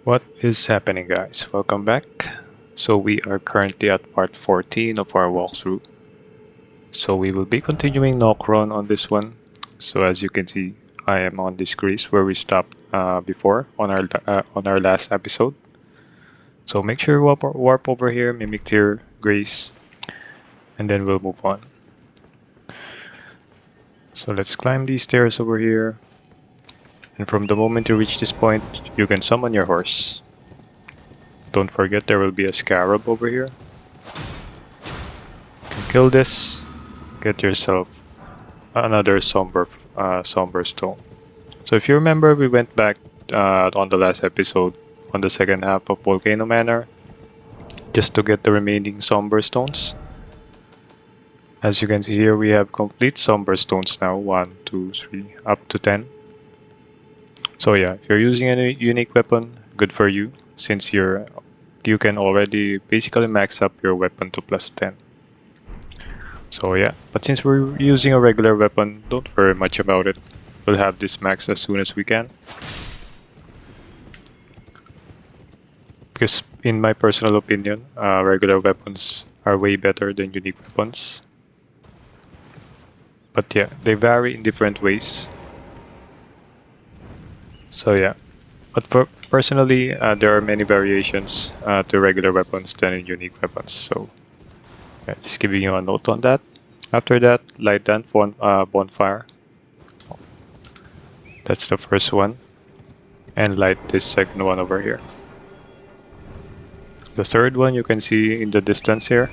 What is happening, guys? Welcome back. So we are currently at part 14 of our walkthrough. So we will be continuing Nokron on this one. So as you can see, I am on this grease where we stopped before on our last episode. So make sure you warp over here, mimic tier, grace, and then we'll move on. So let's climb these stairs over here. And from the moment you reach this point, you can summon your horse. Don't forget there will be a scarab over here. You can kill this, get yourself another somber stone. So if you remember, we went back on the last episode on the second half of Volcano Manor just to get the remaining somber stones. As you can see here, we have complete somber stones now, 1, 2, 3, up to 10. So yeah, if you're using any unique weapon, good for you, since you can already basically max up your weapon to plus 10. So yeah, but since we're using a regular weapon, don't worry much about it. We'll have this max as soon as we can. Because in my personal opinion, regular weapons are way better than unique weapons. But yeah, they vary in different ways. So yeah, but personally, there are many variations to regular weapons than in unique weapons. So yeah, just giving you a note on that. After that, light that bonfire. That's the first one. And light this second one over here. The third one you can see in the distance here.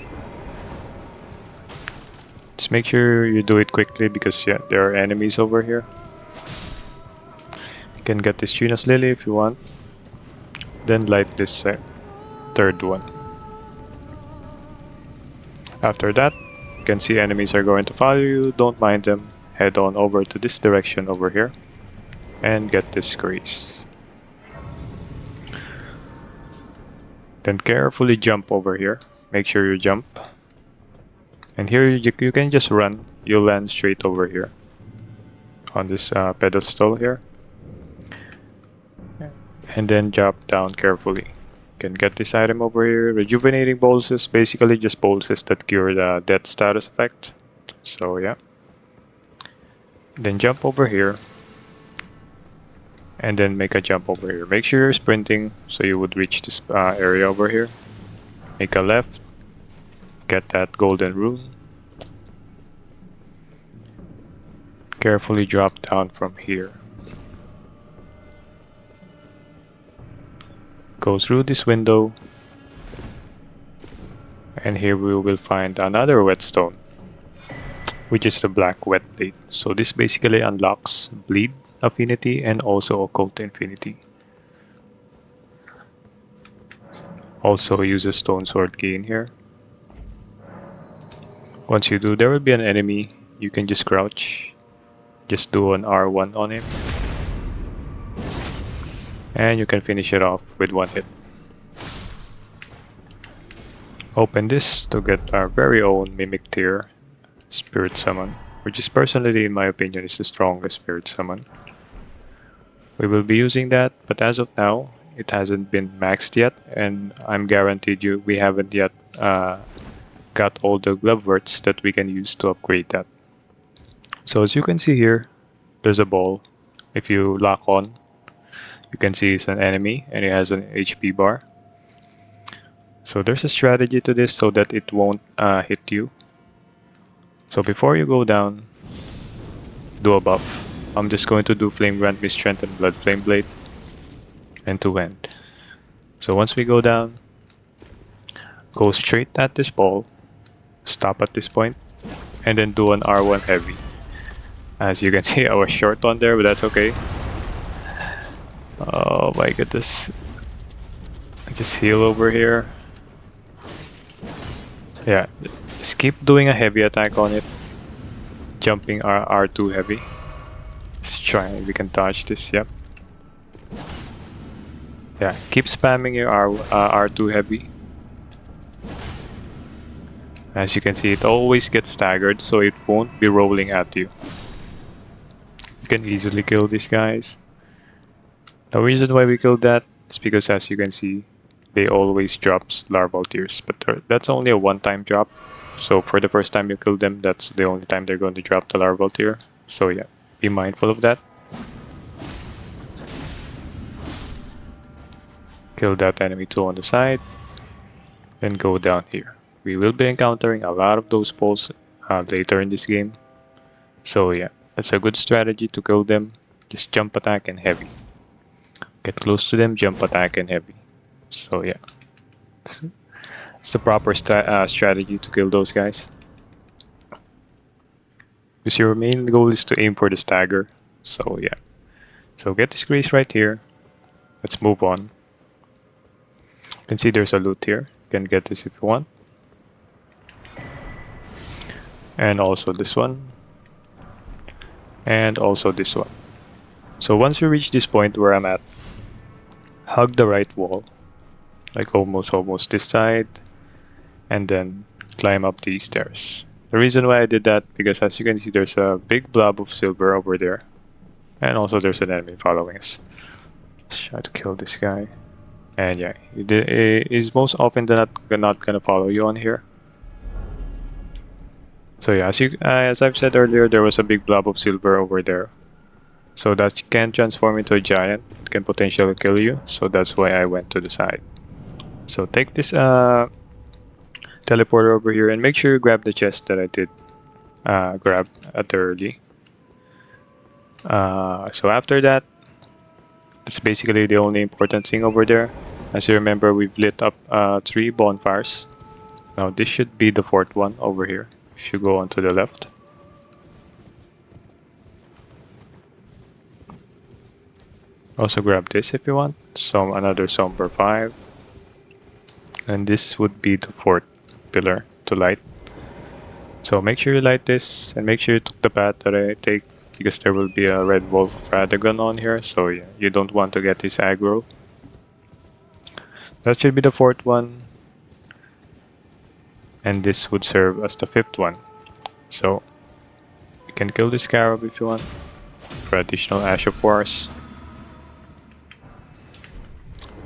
Just make sure you do it quickly because yeah, there are enemies over here. You can get this Tuna's Lily if you want. Then light this third one. After that, you can see enemies are going to follow you. Don't mind them. Head on over to this direction over here. And get this grace. Then carefully jump over here. Make sure you jump. And here you can just run. You'll land straight over here. On this pedestal here. And then drop down carefully. You can get this item over here. Rejuvenating pulses, basically just pulses that cure the death status effect. So yeah. Then jump over here. And then make a jump over here. Make sure you're sprinting so you would reach this area over here. Make a left. Get that golden rune. Carefully drop down from here. Go through this window. And here we will find another whetstone, which is the black wet blade. So this basically unlocks bleed affinity and also occult infinity. Also uses stone sword key in here. Once you do, there will be an enemy. You can just crouch. Just do an R1 on him. And you can finish it off with one hit. Open this to get our very own Mimic tier Spirit Summon, which is personally, in my opinion, is the strongest Spirit Summon. We will be using that, but as of now, it hasn't been maxed yet, and I'm guaranteed you we haven't yet got all the glove words that we can use to upgrade that. So as you can see here, there's a ball. If you lock on, you can see it's an enemy and it has an HP bar. So there's a strategy to this so that it won't hit you. So before you go down, do a buff. I'm just going to do Flame Grant, Mistrength, and Blood Flame Blade. And to end. So once we go down, go straight at this ball. Stop at this point. And then do an R1 heavy. As you can see, I was short on there, but that's okay. Oh my goodness. Just heal over here. Yeah, just keep doing a heavy attack on it. Jumping R2 heavy. Let's try if we can dodge this, yep. Yeah, keep spamming your R2 heavy. As you can see, it always gets staggered, so it won't be rolling at you. You can easily kill these guys. The reason why we killed that It's because, as you can see, they always drops larval tears, but that's only a one-time drop. So for the first time you kill them, that's the only time they're going to drop the larval tear. So yeah, be mindful of that. Kill that enemy too on the side, then go down here. We will be encountering a lot of those balls later in this game. So yeah, that's a good strategy to kill them. Just jump attack and heavy. Get close to them, jump attack and heavy. So yeah, it's the proper strategy to kill those guys. Because your main goal is to aim for the stagger. So yeah, so get this grease right here. Let's move on. You can see there's a loot here. You can get this if you want. And also this one. And also this one. So once you reach this point where I'm at, hug the right wall. Like almost this side. And then climb up these stairs. The reason why I did that, because as you can see there's a big blob of silver over there. And also there's an enemy following us. Let's try to kill this guy. And yeah, he's most often than not gonna follow you on here. So yeah, as I've said earlier, there was a big blob of silver over there. So that can transform into a giant. It can potentially kill you. So that's why I went to the side. So take this teleporter over here and make sure you grab the chest that I did grab at early. So after that, that's basically the only important thing over there. As you remember, we've lit up 3 bonfires. Now this should be the 4th one over here, if you go on to the left. Also grab this if you want, another Somber 5. And this would be the 4th pillar to light. So make sure you light this, and make sure you took the path that I take, because there will be a red wolf Radagon on here, so yeah, you don't want to get this aggro. That should be the 4th one. And this would serve as the 5th one. So you can kill this scarab if you want, for additional Ash of Wars.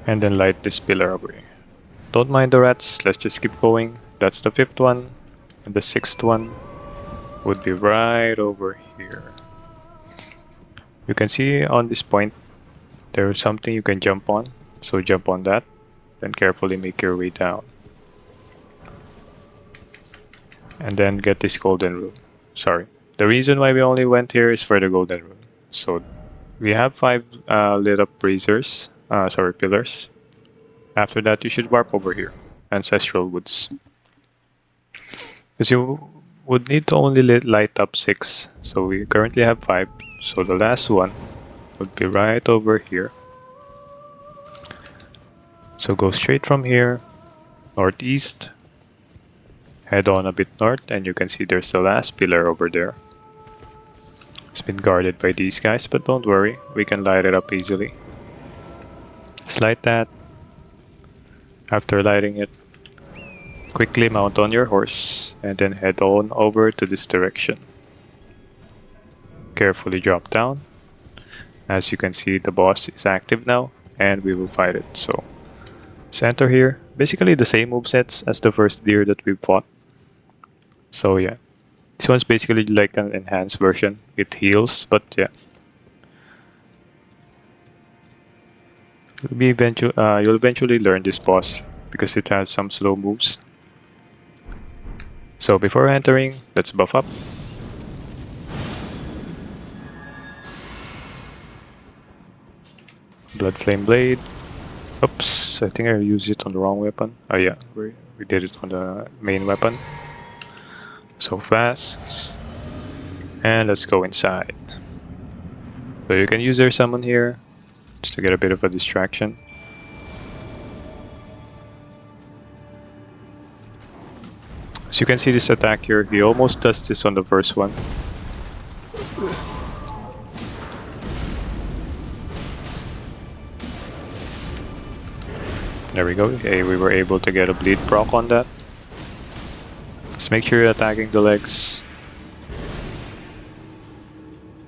And then light this pillar over here. Don't mind the rats, let's just keep going. That's the 5th one. And the 6th one would be right over here. You can see on this point, there is something you can jump on. So jump on that, then carefully make your way down. And then get this golden rune. Sorry, the reason why we only went here is for the golden rune. So we have 5 lit up pillars. After that you should warp over here, Ancestral Woods. Because you would need to only light up 6. So we currently have 5. So the last one would be right over here. So go straight from here, northeast, head on a bit north, and you can see there's the last pillar over there. It's been guarded by these guys, but don't worry, we can light it up easily. Just light that. After lighting it, quickly mount on your horse, and then head on over to this direction. Carefully drop down. As you can see, the boss is active now, and we will fight it. So center here, basically the same movesets as the first deer that we fought. So yeah, this one's basically like an enhanced version. It heals, but yeah, you'll eventually learn this boss because it has some slow moves. So before entering, let's buff up. Blood Flame Blade. Oops, I think I used it on the wrong weapon. Oh yeah, we did it on the main weapon. So fast. And let's go inside. So you can use their summon here, just to get a bit of a distraction. As you can see this attack here, he almost does this on the first one. There we go. Okay, we were able to get a bleed proc on that. Just make sure you're attacking the legs.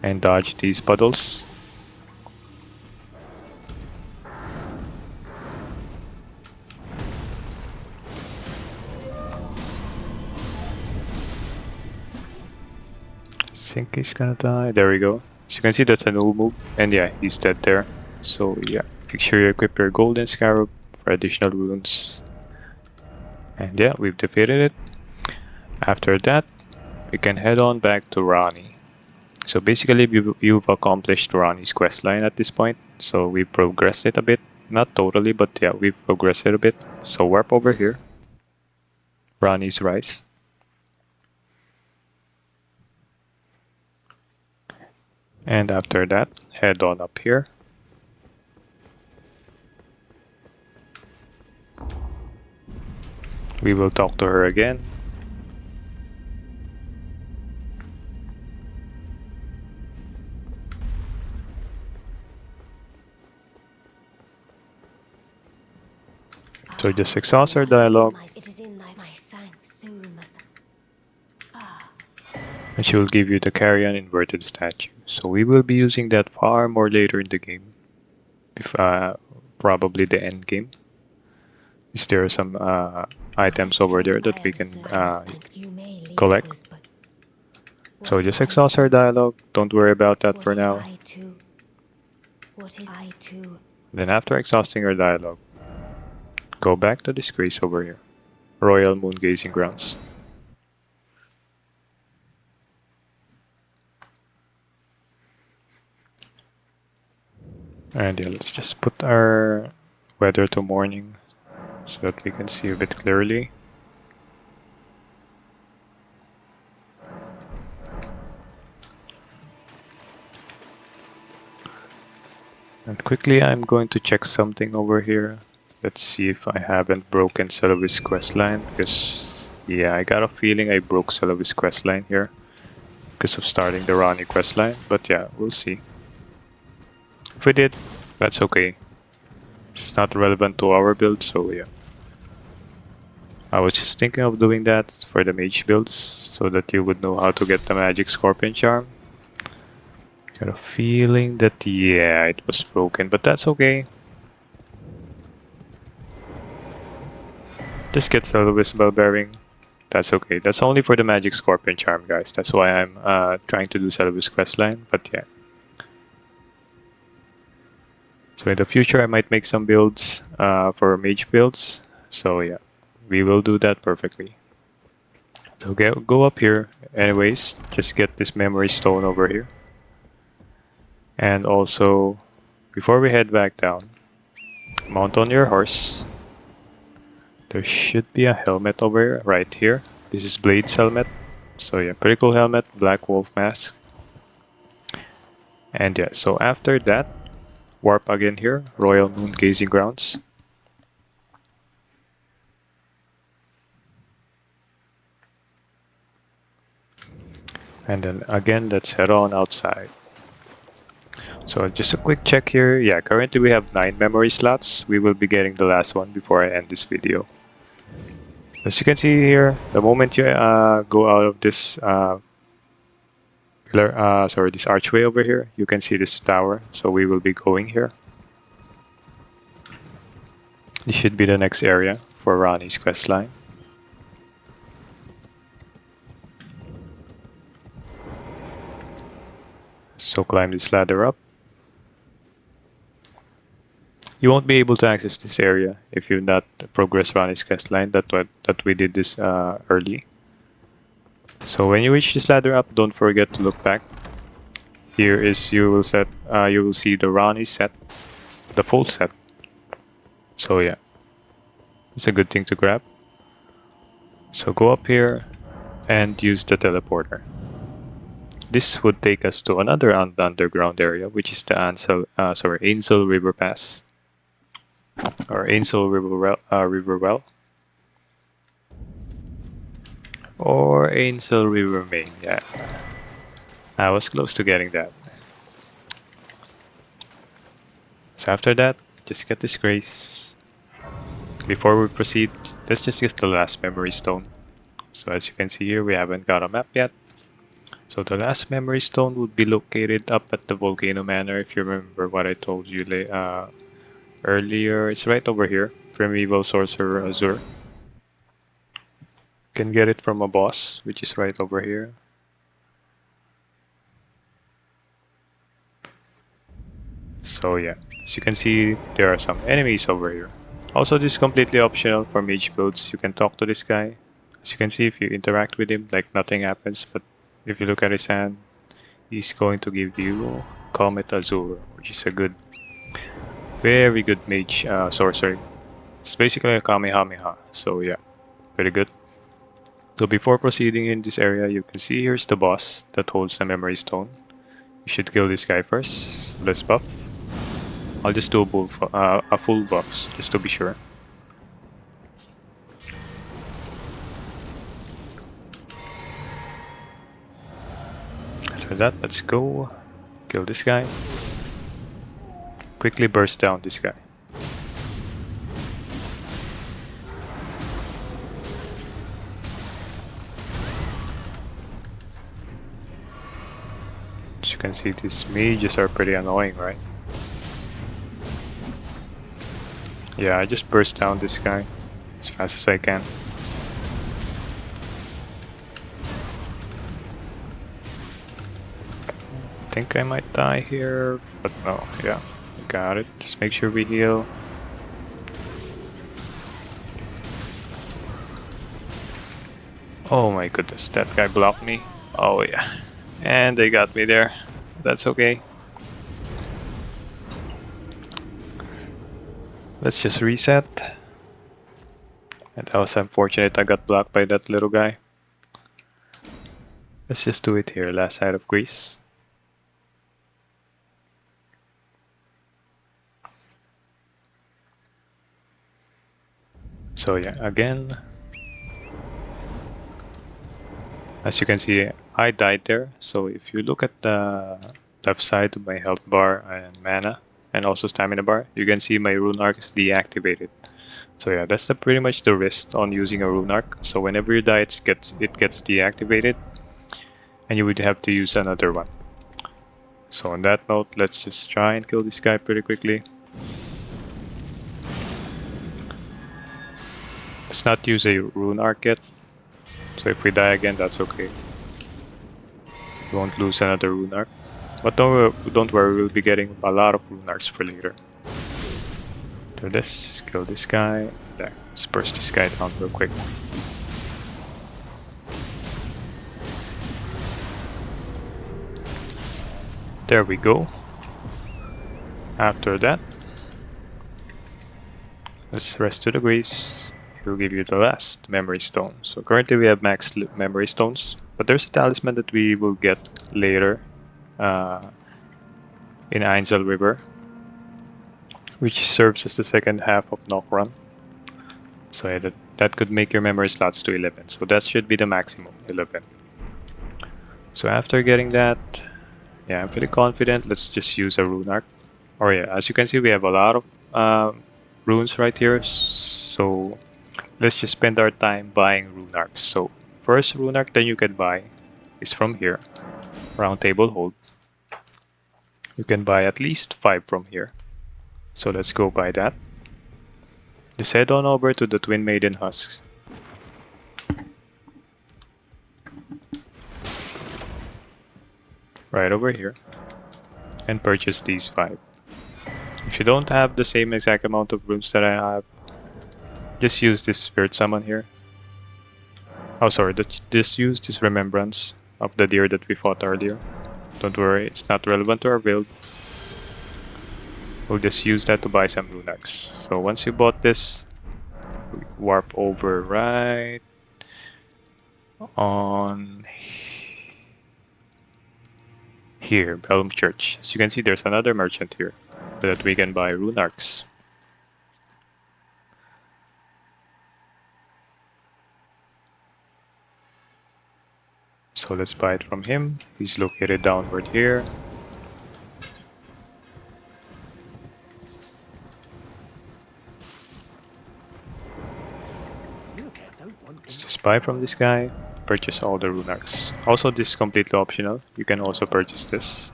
And dodge these puddles. think he's gonna die. There we go. As you can see, that's a null move. And yeah, he's dead there. So yeah, make sure you equip your golden scarab for additional runes. And yeah, we've defeated it. After that, we can head on back to Ranni. So basically, you've accomplished Ranni's questline at this point. So we progressed it a bit. Not totally, but yeah, we've progressed it a bit. So warp over here. Ranni's Rise. And after that, head on up here. We will talk to her again. So just exhaust our dialogue. And she will give you the carrion inverted statue. So we will be using that far more later in the game. Probably the end game. Is there some items over there that we can collect? So just exhaust our dialogue. Don't worry about that for now. Then after exhausting our dialogue, go back to this grace over here. Royal Moon Gazing Grounds. And yeah, let's just put our weather to morning so that we can see a bit clearly. And quickly I'm going to check something over here. Let's see if I haven't broken Celavis questline, because yeah, I got a feeling I broke Celavis questline here because of starting the Ranni questline, but yeah, we'll see. If we did, that's okay. It's not relevant to our build, so yeah. I was just thinking of doing that for the mage builds, so that you would know how to get the magic scorpion charm. Got a feeling that, yeah, it was broken, but that's okay. Just get Celavis Bell Bearing. That's okay. That's only for the magic scorpion charm, guys. That's why I'm trying to do Celavis questline, but yeah. So in the future, I might make some builds for mage builds. So yeah, we will do that perfectly. So go up here. Anyways, just get this memory stone over here. And also, before we head back down, mount on your horse. There should be a helmet over here, right here. This is Blade's helmet. So yeah, pretty cool helmet, black wolf mask. And yeah, so after that, warp again here, Royal Moon Gazing Grounds. And then again, let's head on outside. So just a quick check here. Yeah, currently we have 9 memory slots. We will be getting the last one before I end this video. As you can see here, the moment you go out of this this archway over here, you can see this tower. So we will be going here. This should be the next area for Ranni's questline. So climb this ladder up. You won't be able to access this area if you've not progressed Ranni's questline. That we did this early. So when you reach this ladder up, don't forget to look back. Here is you will see the Ranni set, the full set. So yeah, it's a good thing to grab. So go up here and use the teleporter. This would take us to another underground area, which is the Ainsel River Pass. Or Ainsel River Well. Or Ainsel River Main, yeah. I was close to getting that. So after that, just get this grace. Before we proceed, let's just get the last memory stone. So as you can see here, we haven't got a map yet. So the last memory stone would be located up at the Volcano Manor, if you remember what I told you earlier. It's right over here, Primeval Sorcerer Azure. You can get it from a boss, which is right over here. So yeah, as you can see, there are some enemies over here. Also, this is completely optional for mage builds. You can talk to this guy. As you can see, if you interact with him, like nothing happens. But if you look at his hand, he's going to give you Comet Azure, which is a very good mage sorcery. It's basically a Kamehameha. So yeah, pretty good. So before proceeding in this area, you can see here's the boss that holds the memory stone. You should kill this guy first. Let's buff. I'll just do a full buff just to be sure. After that, let's go kill this guy. Quickly burst down this guy. As you can see, these mages are pretty annoying, right? Yeah, I just burst down this guy as fast as I can. I think I might die here, but no, yeah, got it. Just make sure we heal. Oh my goodness, that guy blocked me. Oh yeah, and they got me there. That's okay. Let's just reset. And that was unfortunate, I got blocked by that little guy. Let's just do it here, last side of Greece. So yeah, again, as you can see, I died there. So if you look at the left side of my health bar and mana, and also stamina bar, you can see my Rune Arc is deactivated. So yeah, that's pretty much the risk on using a Rune Arc. So whenever you die, it gets deactivated, and you would have to use another one. So on that note, let's just try and kill this guy pretty quickly. Let's not use a Rune Arc yet. So if we die again, that's okay. We won't lose another Rune Arc. But don't worry, we'll be getting a lot of Rune Arcs for later. Do this, kill this guy. There, let's burst this guy down real quick. There we go. After that, let's rest 2 degrees. It will give you the last memory stone. So currently we have max memory stones, but there's a talisman that we will get later in Ainsel River, which serves as the second half of Nokron. So yeah, that could make your memory slots to 11. So that should be the maximum, 11. So after getting that, yeah, I'm pretty confident. Let's just use a Rune Arc. Or yeah, as you can see, we have a lot of runes right here. So let's just spend our time buying Rune Arcs. So first Rune Arc that you can buy is from here, Round Table Hold. You can buy at least 5 from here. So let's go buy that. Just head on over to the Twin Maiden Husks. Right over here. And purchase these 5. If you don't have the same exact amount of runes that I have, just use this Spirit Summon here. Oh sorry, just use this Remembrance of the deer that we fought earlier. Don't worry, it's not relevant to our build. We'll just use that to buy some Rune Arcs. So once you bought this, warp over right on here, Belm Church. As you can see, there's another merchant here that we can buy Rune Arcs. So let's buy it from him. He's located downward here. Let's just buy from this guy. Purchase all the Rune Arcs. Also, this is completely optional. You can also purchase this.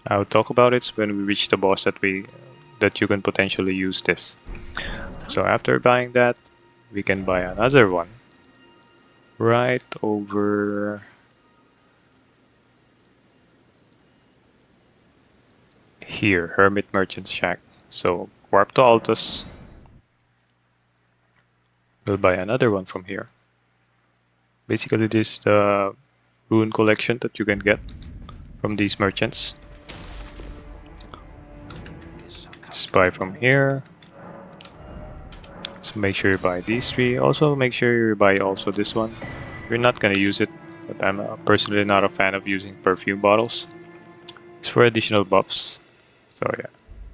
I'll talk about it when we reach the boss that you can potentially use this. So after buying that, we can buy another one. Right over here, Hermit Merchant Shack. So warp to Altus. We'll buy another one from here. Basically, this is the rune collection that you can get from these merchants. Just buy from here. So make sure you buy these three. Also make sure you buy also this one. You're not gonna use it, but I'm personally not a fan of using perfume bottles. It's for additional buffs. So yeah,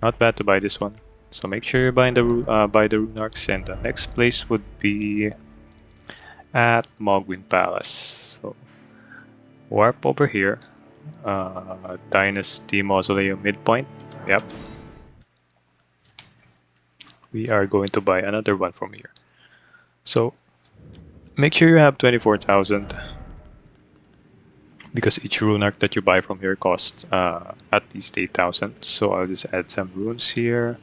not bad to buy this one. So make sure you buy the Rune Arcs, and the next place would be at Mogwin Palace. So warp over here. Dynasty Mausoleum midpoint. Yep. We are going to buy another one from here. So make sure you have 24,000 because each rune arc that you buy from here costs at least 8,000. So I'll just add some runes here.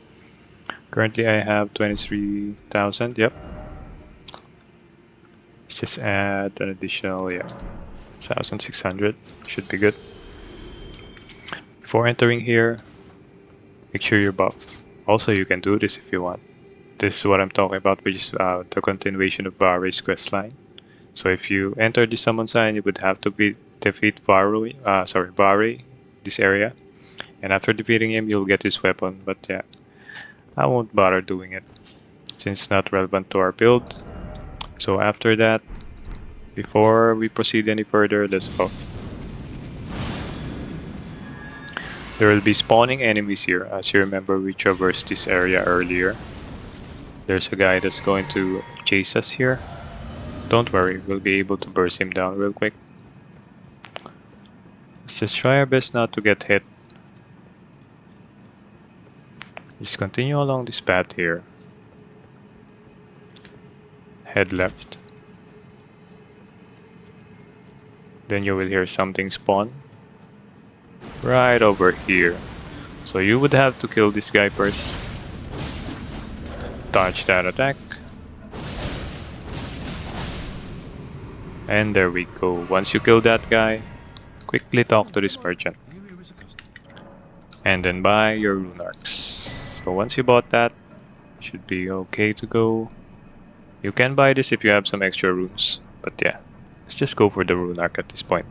Currently I have 23,000. Yep. Just add an additional 1,600. Should be good. Before entering here, make sure you're buff. Also, you can do this if you want. This is what I'm talking about, which is the continuation of Barre's questline. So if you enter the summon sign, you would have to defeat Barre, this area. And after defeating him, you'll get his weapon. But yeah, I won't bother doing it since it's not relevant to our build. So after that, before we proceed any further, let's buff. There will be spawning enemies here. As you remember, we traversed this area earlier. There's a guy that's going to chase us here. Don't worry, we'll be able to burst him down real quick. Let's just try our best not to get hit. Just continue along this path here. Head left. Then you will hear something spawn. Right over here. So you would have to kill this guy first. Dodge that attack. And there we go. Once you kill that guy, quickly talk to this merchant. And then buy your Rune Arcs. So once you bought that, should be okay to go. You can buy this if you have some extra runes. But yeah, let's just go for the Rune Arc at this point.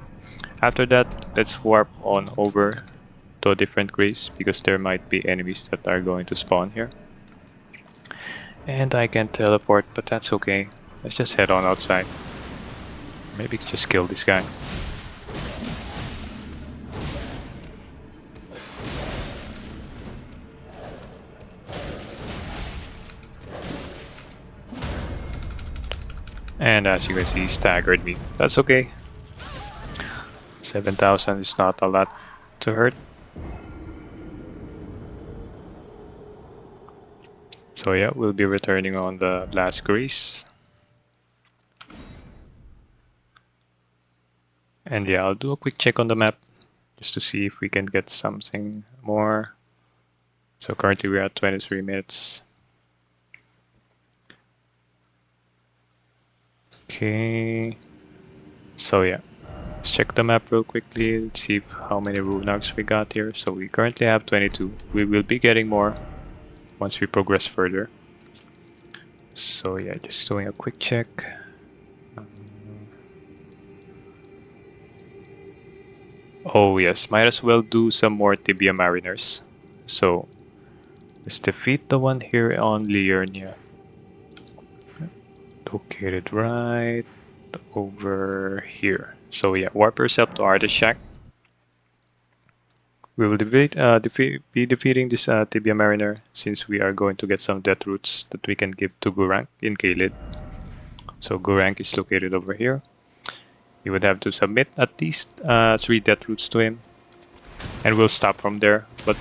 After that, let's warp on over to a different grace because there might be enemies that are going to spawn here. And I can teleport, but that's okay. Let's just head on outside. Maybe just kill this guy. And as you can see, he staggered me. That's okay. 7,000 is not a lot to hurt. So yeah, we'll be returning on the last grace. And yeah, I'll do a quick check on the map just to see if we can get something more. So currently we're at 23 minutes. Okay. So yeah, let's check the map real quickly. Let's see how many Rune Arcs we got here. So we currently have 22. We will be getting more once we progress further. So yeah, just doing a quick check. Oh yes, might as well do some more Tibia Mariners. So let's defeat the one here on Liurnia. Located right over here. So yeah, warp yourself to Artist Shack. We will be defeating this Tibia Mariner since we are going to get some death roots that we can give to Gurranq in Kaled. So Gurranq is located over here. You would have to submit at least 3 death roots to him. And we'll stop from there. But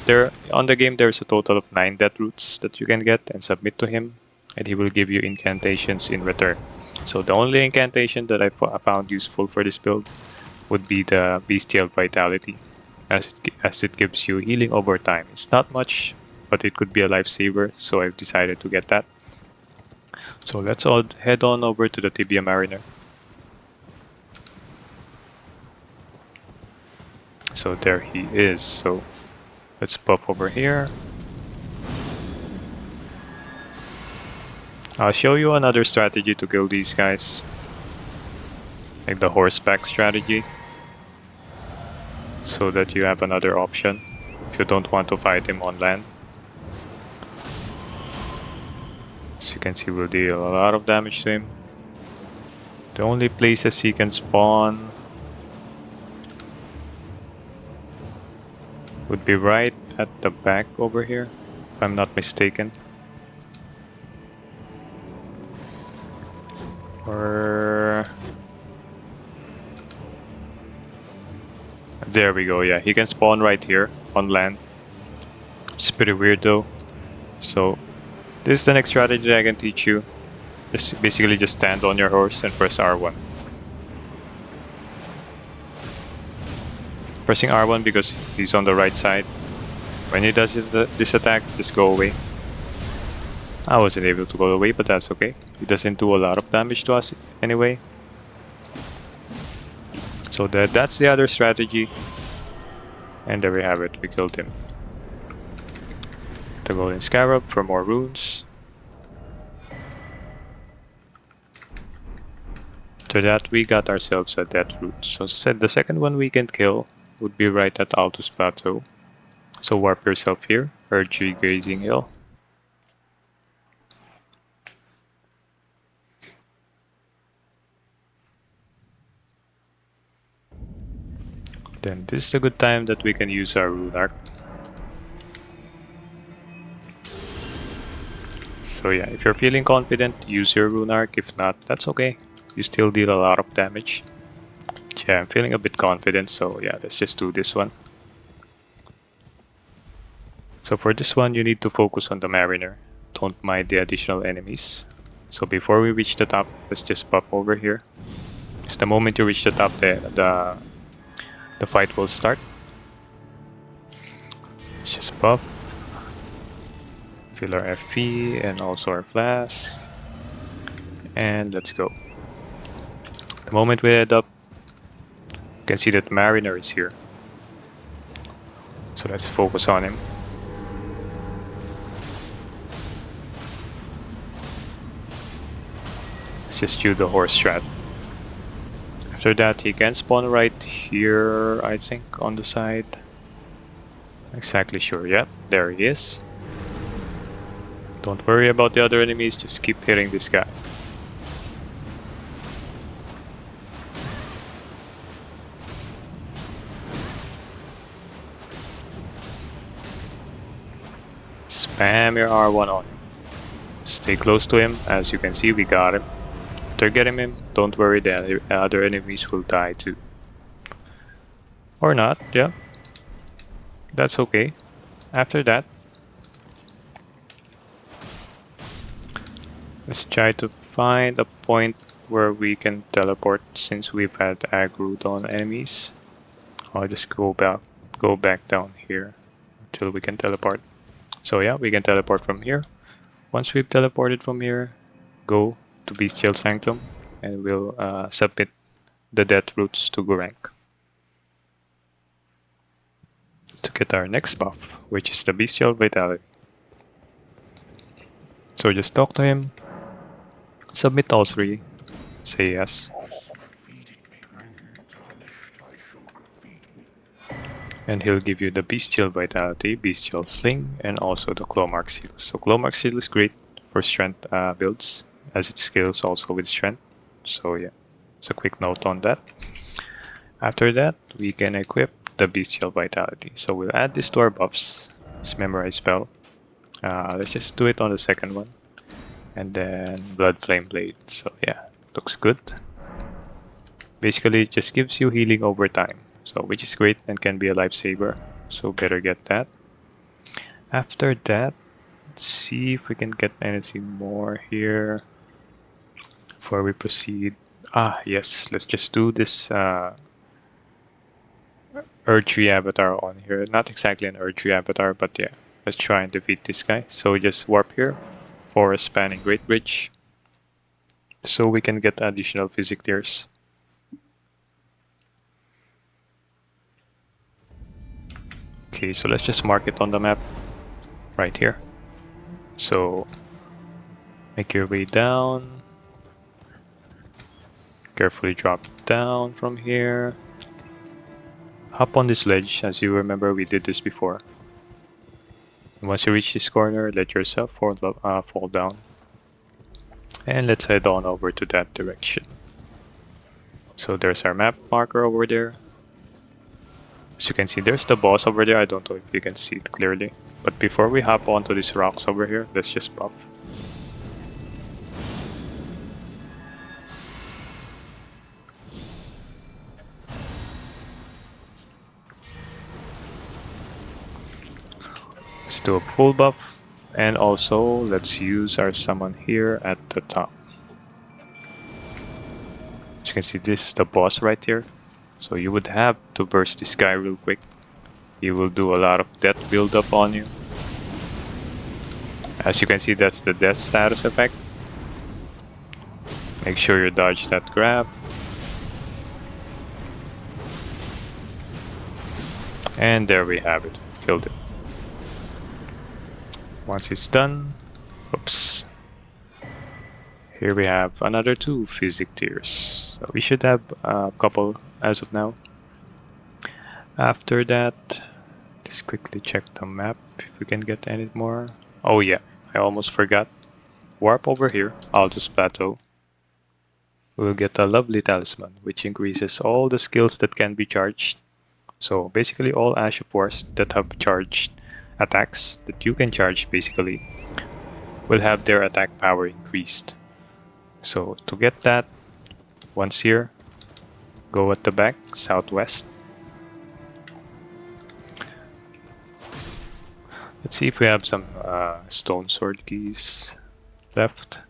on the game there's a total of 9 death roots that you can get and submit to him. And he will give you incantations in return. So the only incantation that I found useful for this build would be the Bestial Vitality, as it gives you healing over time. It's not much, but it could be a lifesaver, so I've decided to get that. So let's all head on over to the Tibia Mariner. So there he is. So Let's pop over here. I'll show you another strategy to kill these guys. Like the horseback strategy. So that you have another option if you don't want to fight him on land. As you can see, we'll deal a lot of damage to him. The only places he can spawn would be right at the back over here, if I'm not mistaken. Or... there we go, yeah, he can spawn right here on land. It's pretty weird though. So, this is the next strategy I can teach you. Basically just stand on your horse and press R1. Pressing R1 because he's on the right side. When he does this attack, just go away. I wasn't able to go away, but that's okay. He doesn't do a lot of damage to us anyway. So that's the other strategy. And there we have it, we killed him. The Golden Scarab for more runes. After that, we got ourselves a death root. So the second one we can kill would be right at Altus Plateau. So warp yourself here, Erdtree Grazing Hill. Then this is the good time that we can use our Rune Arc. So yeah, if you're feeling confident, use your Rune Arc. If not, that's okay. You still deal a lot of damage. Yeah, I'm feeling a bit confident, so yeah, let's just do this one. So for this one, you need to focus on the Mariner. Don't mind the additional enemies. So before we reach the top, let's just pop over here. Because the moment you reach the top, the fight will start. Let's just pop. Fill our FP and also our flask. And let's go. The moment we head up, you can see that Mariner is here. So let's focus on him. Let's just do the horse strat. After that, he can spawn right here, I think, on the side. Not exactly sure. Yep, there he is. Don't worry about the other enemies, just keep hitting this guy. Spam your R1 on him. Stay close to him. As you can see, we got him. After getting him, don't worry, the other enemies will die too. Or not, yeah. That's okay. After that, let's try to find a point where we can teleport since we've had aggroed on enemies. I'll just go back down here until we can teleport. So yeah, we can teleport from here. Once we've teleported from here, go to Bestial Sanctum and we'll submit the death roots to Gorank to get our next buff, which is the Bestial Vitality. So just talk to him, submit all three, say yes. And he'll give you the Bestial Vitality, Bestial Sling, and also the Clawmark Seal. So Clawmark Seal is great for strength builds, as it scales also with strength. So yeah, it's a quick note on that. After that, we can equip the Bestial Vitality. So we'll add this to our buffs. It's Memorize Spell. Let's just do it on the second one. And then Blood Flame Blade. So yeah, looks good. Basically, it just gives you healing over time. So, which is great and can be a lifesaver. So better get that. After that, let's see if we can get anything more here before we proceed. Ah, yes, let's just do this Erdtree avatar on here. Not exactly an Erdtree avatar, but yeah, let's try and defeat this guy. So just warp here for a spanning Great Bridge so we can get additional physic tiers. Okay, so let's just mark it on the map right here. So make your way down. Carefully drop down from here. Hop on this ledge. As you remember, we did this before. And once you reach this corner, let yourself fall down. And let's head on over to that direction. So there's our map marker over there. As you can see, there's the boss over there. I don't know if you can see it clearly. But before we hop onto these rocks over here, let's just buff. Let's do a full buff. And also, let's use our summon here at the top. As you can see, this is the boss right here. So you would have to burst this guy real quick. He will do a lot of death build up on you. As you can see, that's the death status effect. Make sure you dodge that grab. And there we have it. Killed it. Once it's done, oops. Here we have another 2 physic tiers. So we should have a couple as of now. After that, just quickly check the map if we can get any more. Oh yeah, I almost forgot. Warp over here, Altus Plateau. We'll get a lovely talisman, which increases all the skills that can be charged. So basically all Ash of Wars that have charged attacks that you can charge basically will have their attack power increased. So to get that, once here, go at the back, southwest. Let's see if we have some stone sword keys left.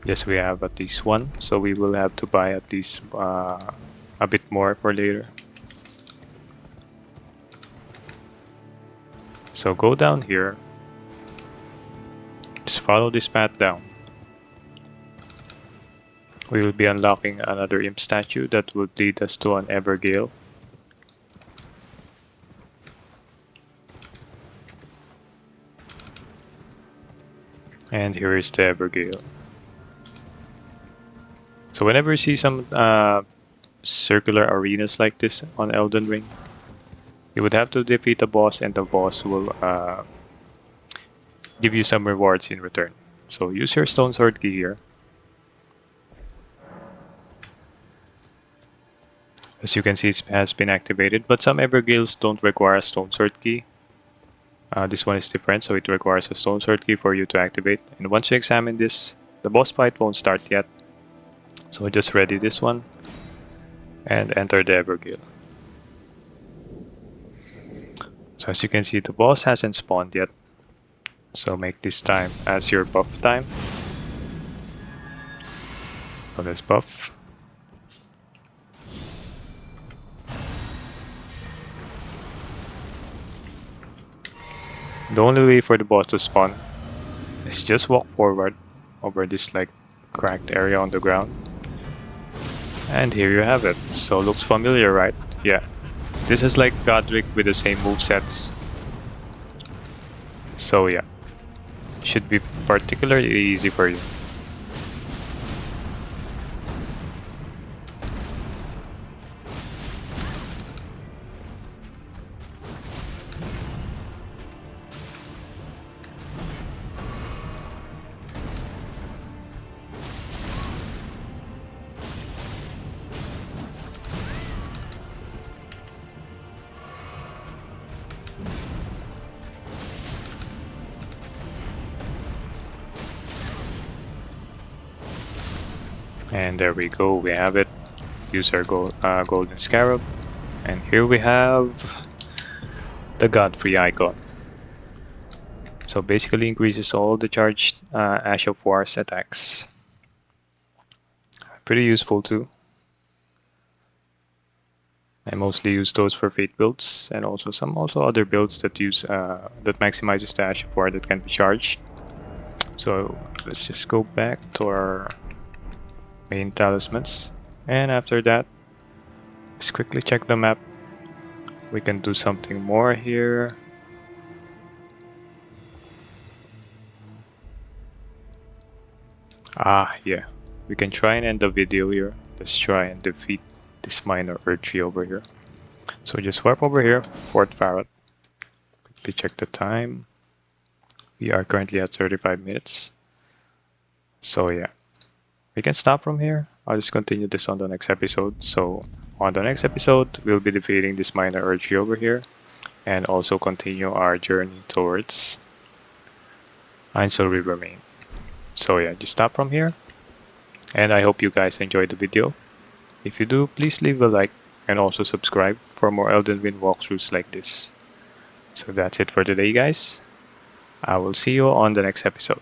Yes, we have at least one, so we will have to buy at least a bit more for later. So go down here, just follow this path down. We will be unlocking another imp statue that would lead us to an Evergale. And here is the Evergale. So whenever you see some circular arenas like this on Elden Ring, you would have to defeat a boss and the boss will give you some rewards in return. So use your stone sword key here. As you can see, it has been activated, but some Evergales don't require a stone sword key. This one is different, so it requires a stone sword key for you to activate. And once you examine this, the boss fight won't start yet. So just ready this one and enter the Evergale. So as you can see, the boss hasn't spawned yet. So make this time as your buff time. So let's buff. The only way for the boss to spawn is just walk forward over this like cracked area on the ground. And here you have it. So looks familiar, right? Yeah. This is like Godric with the same movesets. So yeah. Should be particularly easy for you. And there we go, we have it. Use our golden scarab. And here we have the Godfrey icon. So basically increases all the charged Ash of Wars attacks. Pretty useful too. I mostly use those for Fate builds and also some other builds that use that maximizes the Ash of War that can be charged. So let's just go back to our main talismans, and after that just quickly check the map. We can do something more here. Yeah. We can try and end the video here. Let's try and defeat this minor Urchi over here. So just warp over here, Fort Farrot. Quickly check the time. We are currently at 35 minutes. So yeah. We can stop from here. I'll just continue this on the next episode. So on the next episode, we'll be defeating this minor Urchi over here. And also continue our journey towards Ainsel River Main. So yeah, just stop from here. And I hope you guys enjoyed the video. If you do, please leave a like and also subscribe for more Elden Ring walkthroughs like this. So that's it for today, guys. I will see you on the next episode.